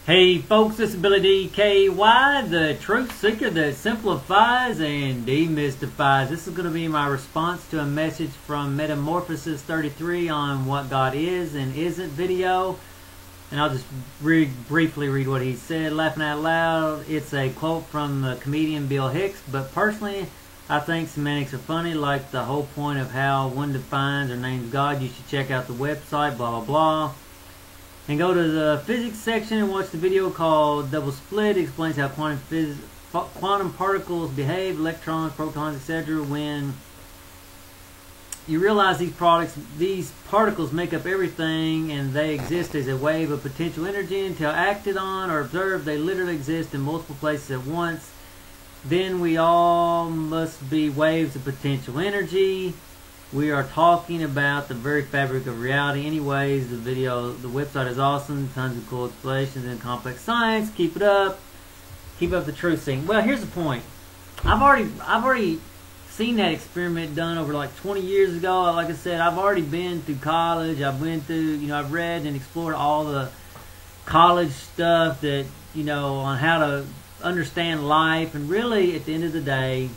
Hey folks, this is Billy DKY, the truth seeker that simplifies and demystifies. This is going to be my response to a message from Metamorphosis 33 on what God is and isn't video. And I'll just briefly read what he said, laughing out loud. It's a quote from the comedian Bill Hicks, but personally I think semantics are funny, like the whole point of how one defines or names God. You should check out the website, blah blah blah. And go to the physics section and watch the video called Double Split. It explains how quantum particles behave, electrons, protons, etc. When you realize these particles make up everything, and they exist as a wave of potential energy. Until acted on or observed, they literally exist in multiple places at once. Then we all must be waves of potential energy. We are talking about the very fabric of reality. Anyways, the website is awesome. Tons of cool explanations and complex science. Keep it up. Keep up the truth seeking. Well, here's the point. I've already seen that experiment done over like 20 years ago. Like I said, I've already been through college. I've I've read and explored all the college stuff that, on how to understand life. And really, at the end of the day,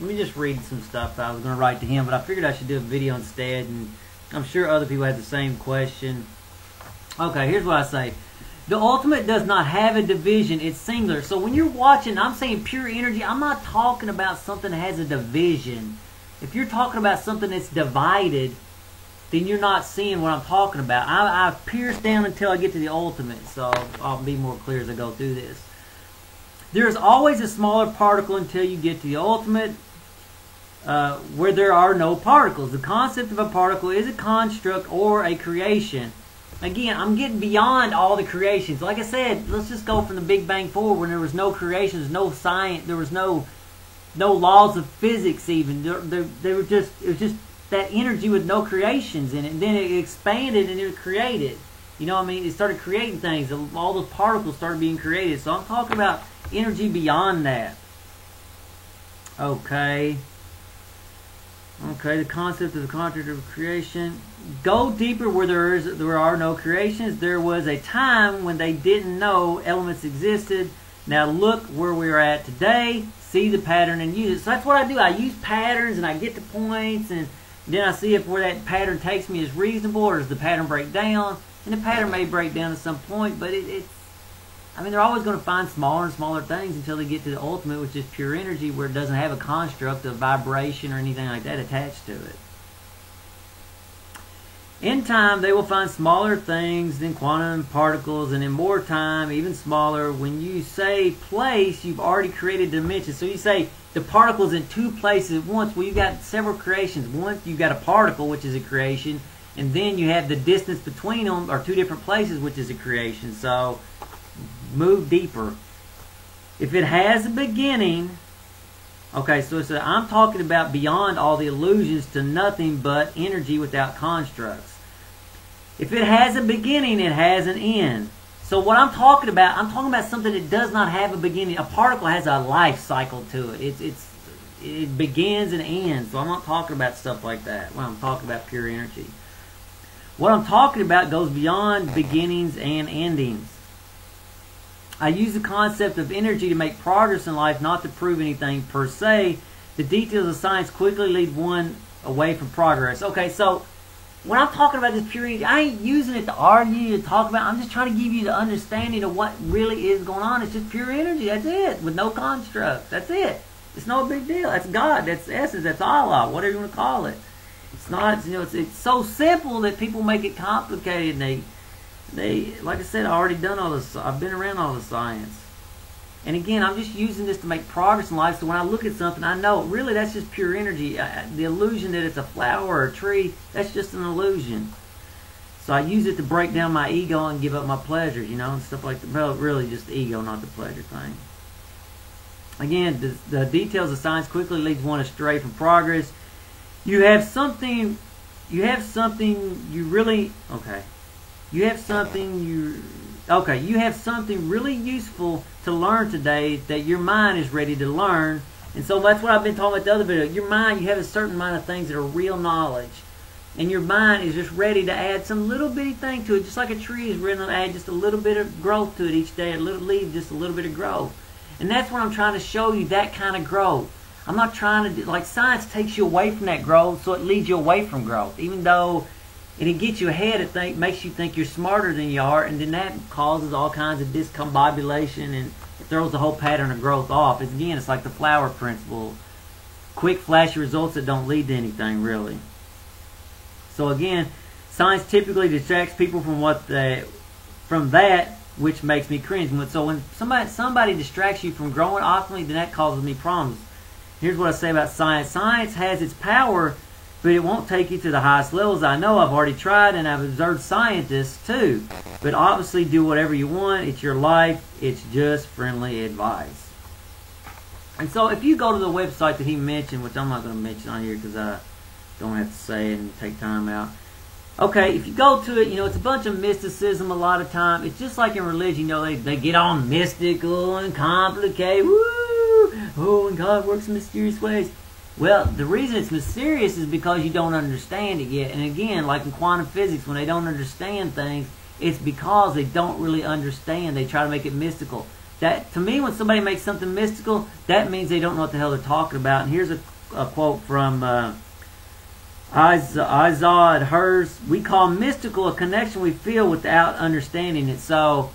let me just read some stuff I was going to write to him, but I figured I should do a video instead, and I'm sure other people have the same question. Okay, here's what I say. The ultimate does not have a division, it's singular. So when you're watching, I'm saying pure energy, I'm not talking about something that has a division. If you're talking about something that's divided, then you're not seeing what I'm talking about. I pierce down until I get to the ultimate, so I'll be more clear as I go through this. There is always a smaller particle until you get to the ultimate, where there are no particles. The concept of a particle is a construct or a creation. Again, I'm getting beyond all the creations. Like I said, let's just go from the Big Bang forward, when there was no creations, no science, there was no laws of physics even. It was just that energy with no creations in it. And then it expanded and it created. You know what I mean? It started creating things. All the particles started being created. So I'm talking about energy beyond that. Okay, the concept of the contract of creation. Go deeper where there are no creations. There was a time when they didn't know elements existed. Now look where we're at today. See the pattern and use it. So that's what I do. I use patterns and I get the points, and then I see if where that pattern takes me is reasonable, or does the pattern break down. And the pattern may break down at some point, but they're always going to find smaller and smaller things until they get to the ultimate, which is pure energy, where it doesn't have a construct of vibration or anything like that attached to it. In time, they will find smaller things than quantum particles, and in more time, even smaller. When you say place, you've already created dimensions. So you say the particle's in two places at once. Well, you've got several creations. One, you've got a particle, which is a creation, and then you have the distance between them, or two different places, which is a creation. So move deeper. If it has a beginning, okay, so I'm talking about beyond all the illusions to nothing but energy without constructs. If it has a beginning, it has an end. So what I'm talking about something that does not have a beginning. A particle has a life cycle to it. It begins and ends. So I'm not talking about stuff like that when I'm talking about pure energy. What I'm talking about goes beyond beginnings and endings. I use the concept of energy to make progress in life, not to prove anything per se. The details of science quickly lead one away from progress. Okay, so when I'm talking about this pure energy, I ain't using it to argue, to talk about. I'm just trying to give you the understanding of what really is going on. It's just pure energy. That's it, with no construct. That's it. It's no big deal. That's God. That's essence. That's Allah. Whatever you want to call it. It's not. It's so simple that people make it complicated. They, like I said, I've been around all the science. And again, I'm just using this to make progress in life, so when I look at something, I know, really, that's just pure energy. The illusion that it's a flower or a tree, that's just an illusion. So I use it to break down my ego and give up my pleasures, and stuff like that. Well, really just the ego, not the pleasure thing. Again, the details of science quickly leads one astray from progress. You have something really useful to learn today that your mind is ready to learn. And so that's what I've been talking about the other video. Your mind, you have a certain amount of things that are real knowledge. and your mind is just ready to add some little bitty thing to it, just like a tree is ready to add just a little bit of growth to it each day, a little leaf, just a little bit of growth. And that's what I'm trying to show you, that kind of growth. I'm not trying to do, like science takes you away from that growth, so it leads you away from growth. Even though it gets you ahead, it makes you think you're smarter than you are, and then that causes all kinds of discombobulation and it throws the whole pattern of growth off. It's like the flower principle. Quick, flashy results that don't lead to anything, really. So again, science typically distracts people from from that which makes me cringe. So when somebody distracts you from growing optimally, then that causes me problems. Here's what I say about science. Science has its power, but it won't take you to the highest levels. I know, I've already tried, and I've observed scientists too. But obviously, do whatever you want. It's your life. It's just friendly advice. And so if you go to the website that he mentioned, which I'm not going to mention on here because I don't have to say it and take time out. Okay, if you go to it, it's a bunch of mysticism a lot of time. It's just like in religion, they get all mystical and complicated. Woo! Oh, and God works in mysterious ways. Well, the reason it's mysterious is because you don't understand it yet. And again, like in quantum physics, when they don't understand things, it's because they don't really understand. They try to make it mystical. To me, when somebody makes something mystical, that means they don't know what the hell they're talking about. And here's a quote from Izod Hers. We call mystical a connection we feel without understanding it. So,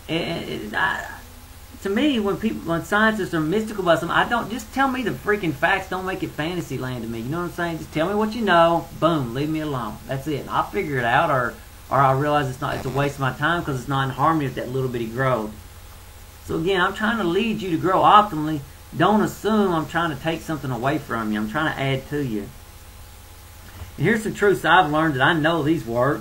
to me, when scientists are mystical about something, just tell me the freaking facts. Don't make it fantasy land to me. You know what I'm saying? Just tell me what you know. Boom, leave me alone. That's it. I'll figure it out, or I'll realize it's a waste of my time because it's not in harmony with that little bitty growth. So again, I'm trying to lead you to grow optimally. Don't assume I'm trying to take something away from you. I'm trying to add to you. And here's some truths I've learned that I know these work,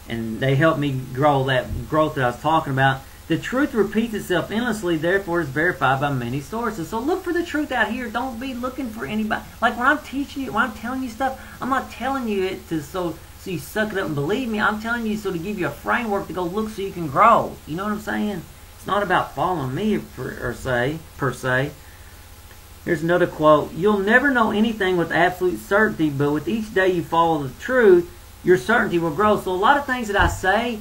and they help me grow that growth that I was talking about. The truth repeats itself endlessly, therefore is verified by many sources. So look for the truth out here. Don't be looking for anybody. Like when I'm teaching you, when I'm telling you stuff, I'm not telling you it so you suck it up and believe me. I'm telling you so to give you a framework to go look so you can grow. You know what I'm saying? It's not about following me per se. Here's another quote. You'll never know anything with absolute certainty, but with each day you follow the truth, your certainty will grow. So a lot of things that I say,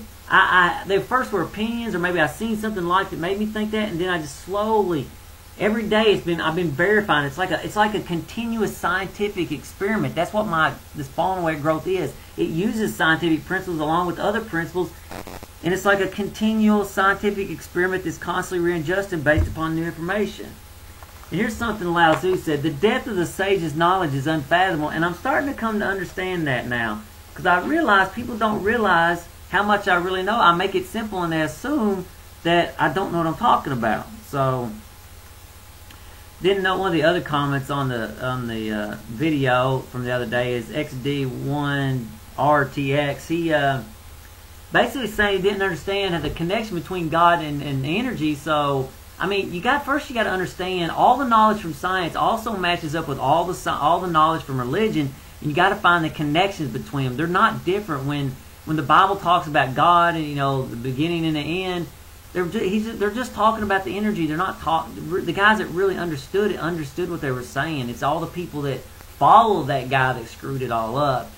they first were opinions, or maybe I seen something like that made me think that, and then I just slowly, every day I've been verifying. It's like a continuous scientific experiment. That's what this falling away growth is. It uses scientific principles along with other principles, and it's like a continual scientific experiment that's constantly readjusted based upon new information. And here's something Lao Tzu said: the depth of the sage's knowledge is unfathomable, and I'm starting to come to understand that now, because I realize people don't realize how much I really know. I make it simple and they assume that I don't know what I'm talking about. So, didn't know one of the other comments on the video from the other day is XD1RTX. He basically saying he didn't understand the connection between God and energy. So, I mean, you got to understand all the knowledge from science also matches up with all the knowledge from religion, and you got to find the connections between them. They're not different. When the Bible talks about God and the beginning and the end, they're just talking about the energy. They're not the guys that really understood what they were saying. It's all the people that follow that guy that screwed it all up.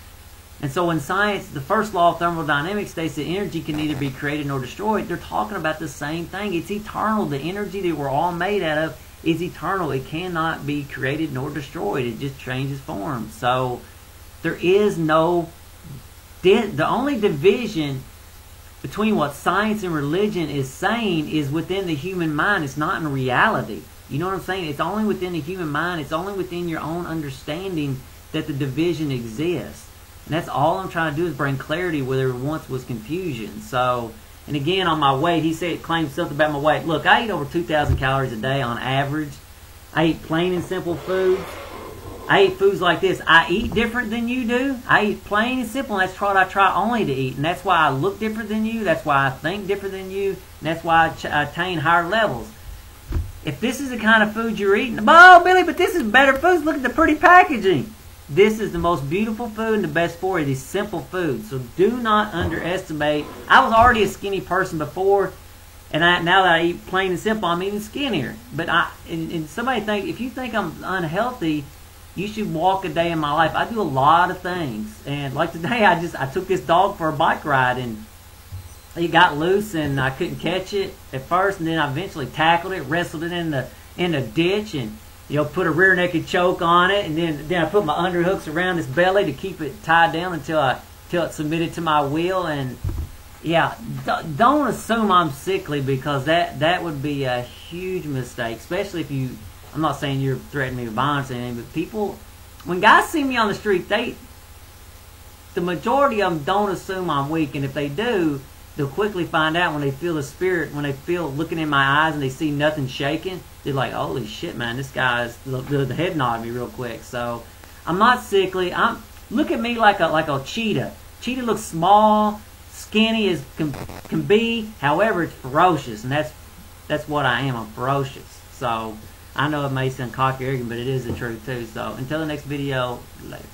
And so in science, the first law of thermodynamics states that energy can neither be created nor destroyed. They're talking about the same thing. It's eternal. The energy that we're all made out of is eternal. It cannot be created nor destroyed. It just changes form. So there is no... The only division between what science and religion is saying is within the human mind. It's not in reality. You know what I'm saying? It's only within the human mind. It's only within your own understanding that the division exists. And that's all I'm trying to do is bring clarity where there once was confusion. So, and again, on my weight, he claimed something about my weight. Look, I eat over 2,000 calories a day on average. I eat plain and simple foods. I eat foods like this. I eat different than you do. I eat plain and simple, and that's what I try only to eat. And that's why I look different than you. That's why I think different than you. And that's why I attain higher levels. If this is the kind of food you're eating, oh, Billy, but this is better foods. Look at the pretty packaging. This is the most beautiful food and the best for you, these simple foods. So do not underestimate. I was already a skinny person before, and now that I eat plain and simple, I'm even skinnier. But and somebody if you think I'm unhealthy, you should walk a day in my life. I do a lot of things, and like today, I took this dog for a bike ride, and he got loose, and I couldn't catch it at first, and then I eventually tackled it, wrestled it in the ditch, and put a rear naked choke on it, and then I put my underhooks around his belly to keep it tied down until it submitted to my wheel. And yeah, don't assume I'm sickly, because that would be a huge mistake, especially if you. I'm not saying you're threatening me with violence or anything, but people, when guys see me on the street, the majority of them don't assume I'm weak, and if they do, they'll quickly find out when they feel the spirit, when they feel looking in my eyes and they see nothing shaking. They're like, holy shit, man, this guy's the head nod me real quick. So I'm not sickly. Look at me like a cheetah. Cheetah looks small, skinny as can be. However, it's ferocious, and that's what I am. I'm ferocious. So I know it may sound cocky or arrogant, but it is the truth too. So until the next video, later.